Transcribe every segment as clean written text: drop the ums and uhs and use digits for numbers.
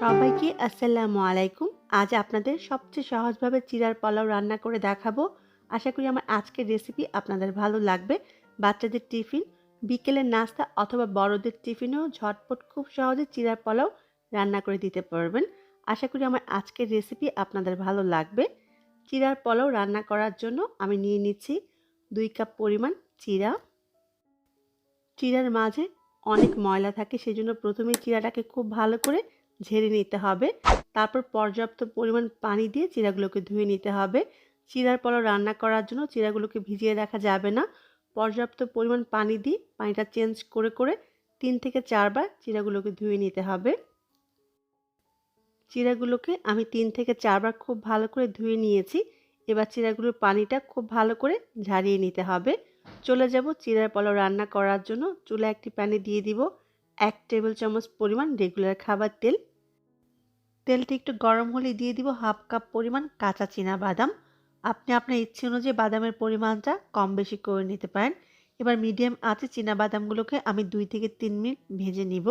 সবাইকে আসসালামু আলাইকুম। আজ আপনাদের সবচেয়ে সহজভাবে চিরার পোলাও রান্না করে দেখাবো। আশা করি আমার আজকের রেসিপি আপনাদের ভালো লাগবে। বাচ্চাদের টিফিন, বিকেলের নাস্তা অথবা বড়দের টিফিনেও ঝটপট খুব সহজে চিরার পোলাও রান্না করে দিতে পারবেন। আশা করি আমার আজকের রেসিপি আপনাদের ভালো লাগবে। চিরার পোলাও রান্না করার জন্য আমি নিয়ে নিচ্ছি 2 কাপ পরিমাণ চিরা। চিরার মাঝে অনেক ময়লা থাকে, সেজন্য প্রথমেই চিরাটাকে খুব ভালো করে ঝেড়ে নিতে হবে। তারপর পর্যাপ্ত পরিমাণ পানি দিয়ে চিরাগুলোকে ধুয়ে নিতে হবে। চিরার পোলাও রান্না করার জন্য চিরাগুলোকে ভিজিয়ে রাখা যাবে না। পর্যাপ্ত পরিমাণ পানি দিয়ে পানিটা চেঞ্জ করে করে 3 থেকে 4 বার চিরাগুলোকে ধুয়ে নিতে হবে। চিরাগুলোকে আমি 3 থেকে 4 বার খুব ভালো করে ধুয়ে নিয়েছি। এবার চিরাগুলোর পানিটা খুব ভালো করে ঝারিয়ে নিতে হবে। চলে যাব চিরার পোলাও রান্না করার জন্য। চুলায় একটি প্যানে দিয়ে দিব 1 টেবিল চামচ পরিমাণ রেগুলার খাবার তেল। তেলটি একটু গরম হলে দিয়ে দিব হাফ কাপ পরিমাণ কাঁচা চীনা বাদাম। আপনি আপনার ইচ্ছে অনুযায়ী বাদামের পরিমাণটা কম বেশি করে নিতে পারেন। এবার মিডিয়াম আঁচে চীনা বাদামগুলোকে আমি 2 থেকে 3 মিনিট ভেজে নিব।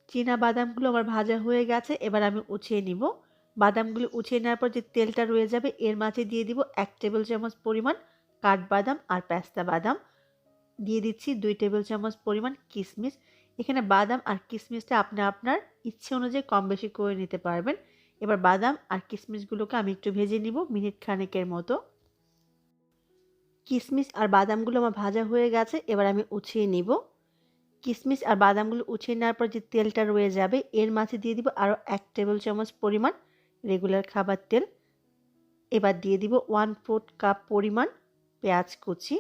চীনা বাদামগুলো আমার ভাজা হয়ে গেছে, এবার আমি উঠিয়ে নিব। বাদামগুলো উঠিয়ে নেওয়ার পর যে তেলটা রয়ে যাবে এর মাঝে দিয়ে দিব 1 টেবিল চামচ পরিমাণ কাঠবাদাম আর পেস্তা বাদাম। দিয়ে দিচ্ছি 2 টেবিল চামচ পরিমাণ কিশমিশ। এখানে বাদাম আর কিশমিশটা আপনি আপনার ইচ্ছে অনুযায়ী কম বেশি করে নিতে পারবেন। এবার বাদাম আর কিশমিশগুলোকে আমি একটু ভেজে নিব মিনিট খানেকের মতো। কিশমিশ আর বাদামগুলো আমার ভাজা হয়ে গেছে, এবার আমি উঠিয়ে নিব। কিশমিশ আর বাদামগুলো উঠিয়ে নেওয়ার পর যে তেলটা রয়ে যাবে এর মাঝে দিয়ে দিব আরও 1 টেবিল চামচ পরিমাণ রেগুলার খাবার তেল। এবার দিয়ে দিব 1/4 কাপ পরিমাণ পেঁয়াজ কুচি।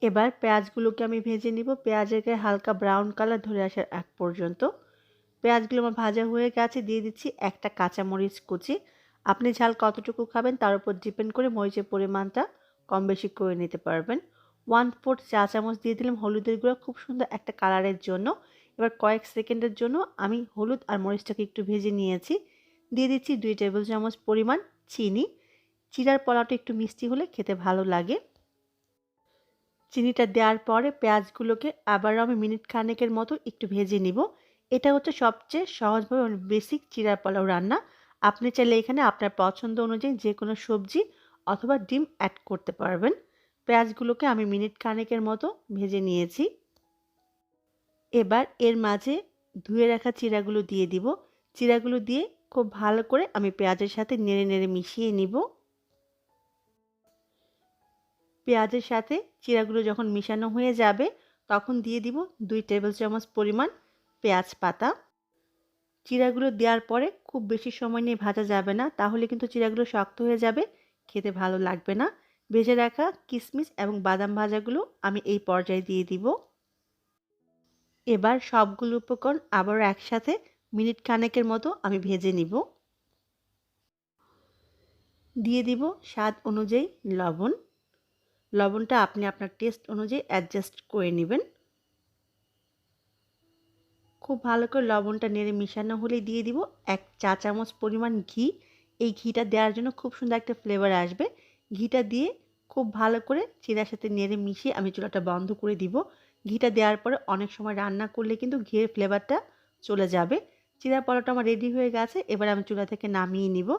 এবার পেঁয়াজগুলোকে আমি ভেজে নিব পেঁয়াজের গায়ে হালকা ব্রাউন কালার ধরে আসার আগ পর্যন্ত। পেঁয়াজগুলো আমার ভাজা হয়ে গেছে, দিয়ে দিচ্ছি একটা কাঁচামরিচ কুচি। আপনি ঝাল কতটুকু খাবেন তার উপর ডিপেন্ড করে মরিচের পরিমাণটা কম বেশি করে নিতে পারবেন। 1/4 চা চামচ দিয়ে দিলাম হলুদের গুঁড়া, খুব সুন্দর একটা কালারের জন্য। এবার কয়েক সেকেন্ডের জন্য আমি হলুদ আর মরিচটাকে একটু ভেজে নিয়েছি। দিয়ে দিচ্ছি 2 টেবিল চামচ পরিমাণ চিনি। চিরার পোলাওটা একটু মিষ্টি হলে খেতে ভালো লাগে। চিনিটা দেওয়ার পরে পেঁয়াজগুলোকে আবারও আমি মিনিট খানেকের মতো একটু ভেজে নিব। এটা হচ্ছে সবচেয়ে সহজভাবে বেসিক চিরার পোলাও রান্না। আপনি চাইলে এখানে আপনার পছন্দ অনুযায়ী যে কোনো সবজি অথবা ডিম অ্যাড করতে পারবেন। পেঁয়াজগুলোকে আমি মিনিট খানেকের মতো ভেজে নিয়েছি। এবার এর মাঝে ধুয়ে রাখা চিরাগুলো দিয়ে দিব। চিরাগুলো দিয়ে খুব ভালো করে আমি পেঁয়াজের সাথে নেড়ে নেড়ে মিশিয়ে নিব। পেঁয়াজের সাথে চিরাগুলো যখন মিশানো হয়ে যাবে তখন দিয়ে দিব 2 টেবিল চামচ পরিমাণ পেঁয়াজ পাতা। চিরাগুলো দেওয়ার পরে খুব বেশি সময় নিয়ে ভাজা যাবে না, তাহলে কিন্তু চিরাগুলো শক্ত হয়ে যাবে, খেতে ভালো লাগবে না। ভেজে রাখা কিশমিশ এবং বাদাম ভাজাগুলো আমি এই পর্যায়ে দিয়ে দিব। এবার সবগুলো উপকরণ আবারও একসাথে মিনিট খানেকের মতো আমি ভেজে নিব। দিয়ে দিব স্বাদ অনুযায়ী লবণ। লবণটা আপনি আপনার টেস্ট অনুযায়ী অ্যাডজাস্ট করে নেবেন। খুব ভালো করে লবণটা নেড়ে মিশানো হলে দিয়ে দিব 1 চা চামচ পরিমাণ ঘি। এই ঘিটা দেওয়ার জন্য খুব সুন্দর একটা ফ্লেভার আসবে। ঘিটা দিয়ে খুব ভালো করে চিরার সাথে নেড়ে মিশিয়ে আমি চুলাটা বন্ধ করে দিব। ঘিটা দেওয়ার পরে অনেক সময় রান্না করলে কিন্তু ঘিয়ের ফ্লেভারটা চলে যাবে। চিরা পোলাওটা আমার রেডি হয়ে গেছে, এবার আমি চুলা থেকে নামিয়ে নিব।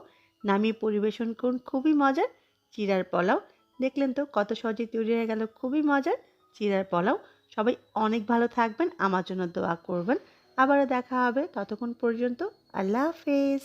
নামিয়ে পরিবেশন করুন খুবই মজার চিরার পোলাও। দেখলেন তো কত সহজে তৈরি হয়ে গেল খুবই মজার চিরার পোলাও। সবাই অনেক ভালো থাকবেন, আমার জন্য দোয়া করবেন। আবারও দেখা হবে, ততক্ষণ পর্যন্ত আল্লাহ হাফেজ।